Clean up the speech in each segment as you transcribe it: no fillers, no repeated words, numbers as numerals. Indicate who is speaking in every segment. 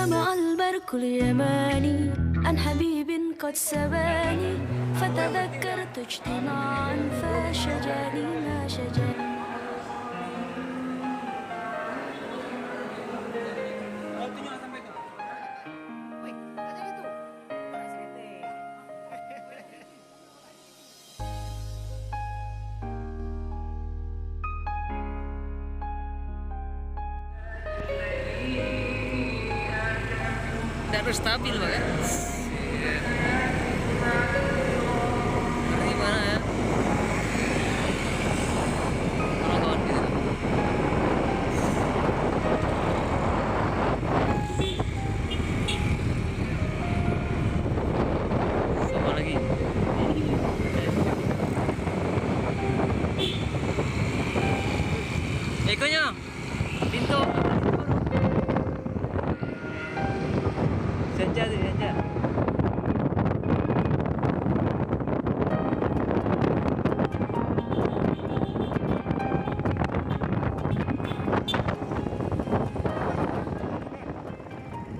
Speaker 1: سمع البرق اليماني عن حبيب قد سباني فتذكرت اجتماعا فشجاني ما شجاني.
Speaker 2: Tidak harus stabil Pak ya. Gimana ya? Kawan-kawan gitu. Sama lagi. Ekonya pintu. Senja tuh, senja.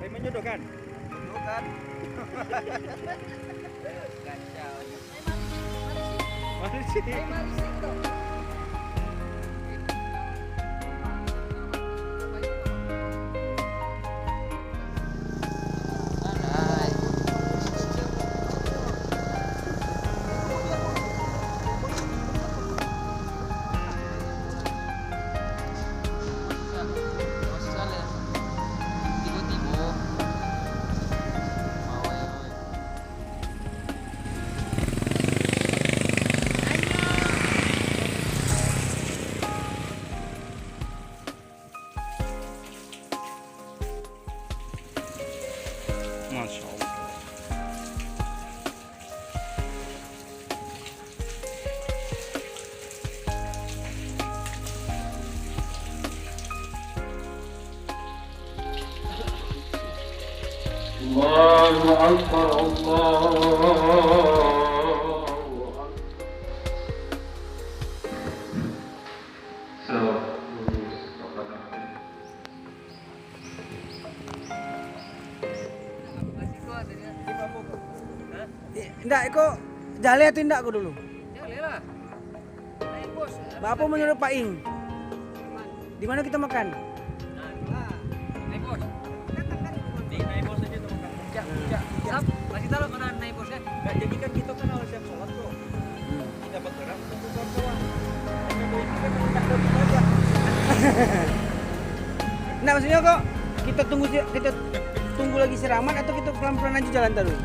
Speaker 3: Menjodohkan? Bukan. Kacau. Mari sih. Masya Allah.
Speaker 4: Allahu Akbar, Allahu Akbar.
Speaker 3: Enggak, Eko jale atau enggak aku dulu?
Speaker 2: Jale lah. Naik bos.
Speaker 3: Bapak menyuruh Pak Ing. Di mana kita makan?
Speaker 2: Naik bos. Naik bos aja tuh makan. Sap, kasih tahu mana naik bos kan?
Speaker 5: Nah, jadi kan kita kan harus siap sholat bro. Kita bergerak untuk kawan-kawan. Kita kan aja.
Speaker 3: Enggak, maksudnya kok kita tunggu lagi siraman atau kita pelan-pelan aja jalan terus?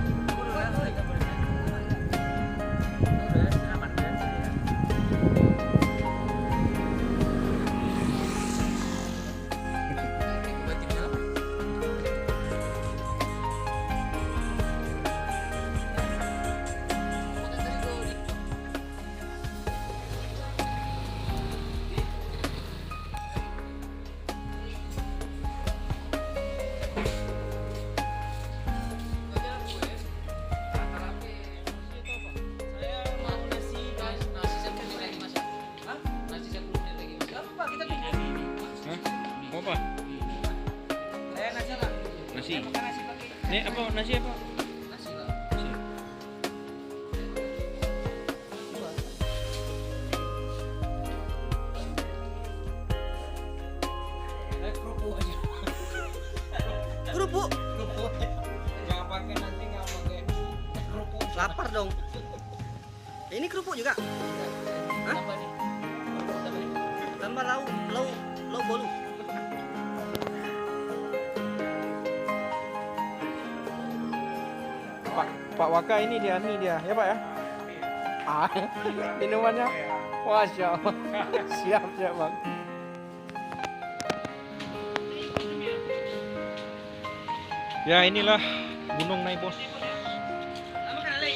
Speaker 5: Apa? Nasi. Ini apa? Nasi apa?
Speaker 2: Nasi lah.
Speaker 5: Nasi.
Speaker 2: Kerupuk aja.
Speaker 3: Kerupuk.
Speaker 5: Jangan pakai nasi, nggak pakai kerupuk.
Speaker 3: Lapar dong. Ini kerupuk juga. Hah?
Speaker 2: Apa nih?
Speaker 3: Tambah lauk bolu.
Speaker 5: Pak Waka ini dia, ya Pak ya? Ah, minumannya, Masya Allah. Siap Bang. Ya inilah Gunung Naibos.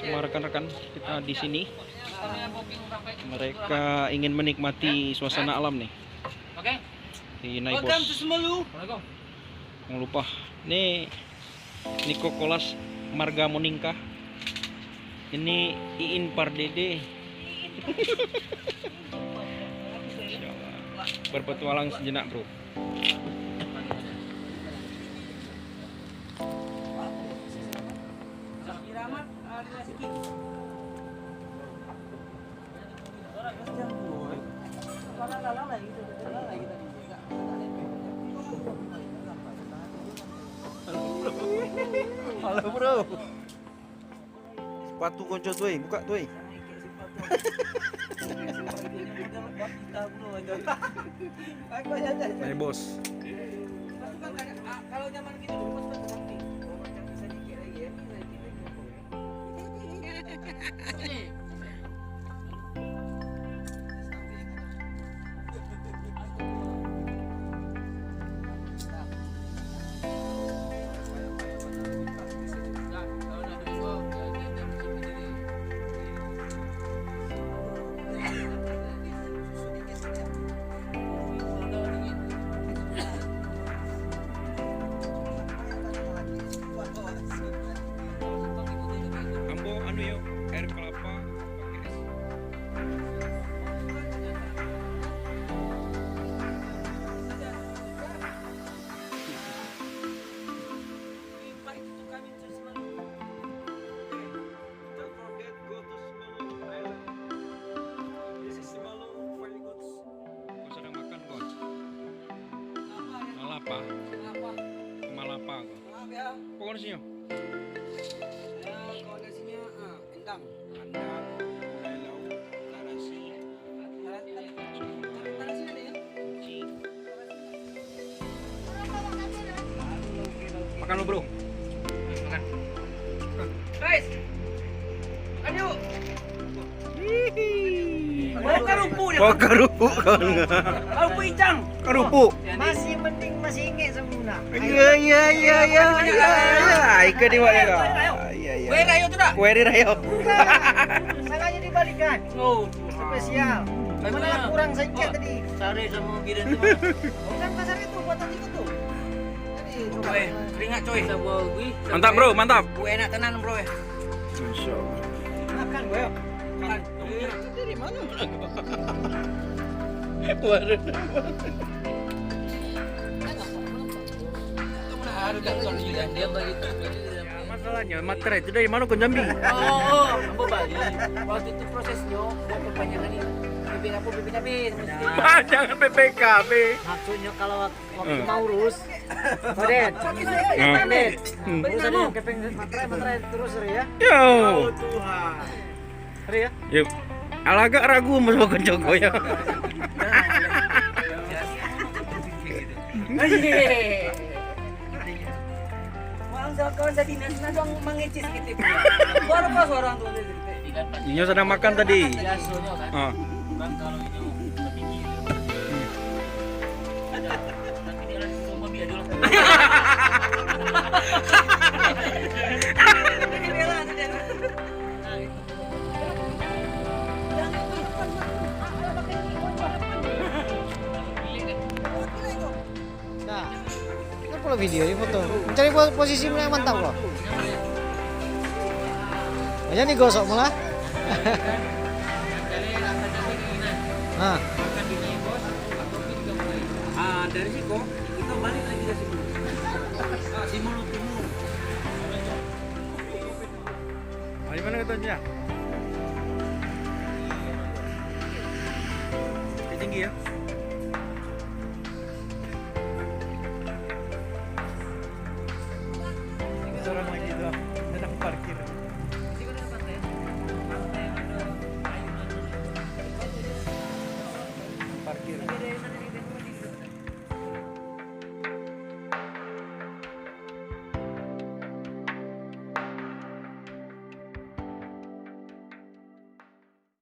Speaker 5: Semua rekan-rekan kita di sini. Mereka ingin menikmati suasana alam nih.
Speaker 2: Oke.
Speaker 5: Di Naibos.
Speaker 2: Welcome to Semelu.
Speaker 5: Jangan lupa, nih Niko Kolas Marga Moningka. Ini Iin Pardede. Berpetualang sejenak bro. Halo bro. Sepatu konco tuh, buka tuh. Ini bos.
Speaker 3: Kalau zaman kita dulu pas pakai samping. Bisa dikit lagi ya.
Speaker 5: Ambo anu yuk, air kelapa pakai es. Kau sedang makan kau? Malapa, Malapa kau. Pokoknya sih.
Speaker 3: Koordinasinya endang.
Speaker 5: Gulai lauk, tarasi,
Speaker 3: Tarasi ada ya?
Speaker 5: makan lu bro. Makan.
Speaker 3: Guys. Makan yuk. Kerupu dia.
Speaker 5: Kau kerupuk kau enggak?
Speaker 3: Kerupu hijau.
Speaker 5: Kerupuk.
Speaker 3: Masih penting masih ingat sempurna.
Speaker 5: Iya. Ika di mana kau? Iya.
Speaker 3: Kue rayo tu tak?
Speaker 5: Kue rayo.
Speaker 3: Sengaja dibalikan.
Speaker 2: Oh,
Speaker 3: Spesial. Mana kurang sedikit tadi.
Speaker 2: sare sama biren tu.
Speaker 3: Bukan pasar itu buatan itu tuh. Tadi coba.
Speaker 2: Coy, keringat coy sama gue.
Speaker 5: Mantap bro, mantap.
Speaker 2: Gue enak tenan bro ya.
Speaker 5: Masya Allah.
Speaker 3: Makan gue.
Speaker 2: Makan.
Speaker 3: Dari mana?
Speaker 2: Ada kan juga dia begitu.
Speaker 5: Masalahnya materai itu dari mana kau Jambi?
Speaker 2: Oh, apa balik? Waktu itu prosesnya mau perpanjangan ini. BPKB
Speaker 5: Jangan PPKB.
Speaker 2: maksudnya kalau waktu mau urus Kodet urus ada yang kepeng materai terus ya
Speaker 5: Yo.
Speaker 3: Tuhan.
Speaker 2: Hari ya
Speaker 5: Yuk. Agak ragu mas makan Joko ya.
Speaker 2: kawan sa dinas na doang mangicis gitu. Suara pa suara tuh.
Speaker 5: Inyo sedang makan tadi.
Speaker 2: Biasa kan.
Speaker 5: Oh.
Speaker 2: Kan kalau itu tinggi. Tapi dia lagi rumah biar dulu.
Speaker 6: Nah, ini kalau video ini foto. Mencari posisi yang mantap loh. Banyak nih gosok malah. Nah,
Speaker 2: Dari situ kita balik lagi ke situ. Simulu timur.
Speaker 5: Di mana katanya? Tinggi ya. Seorang lagi tuh sedang parkir. Parkir.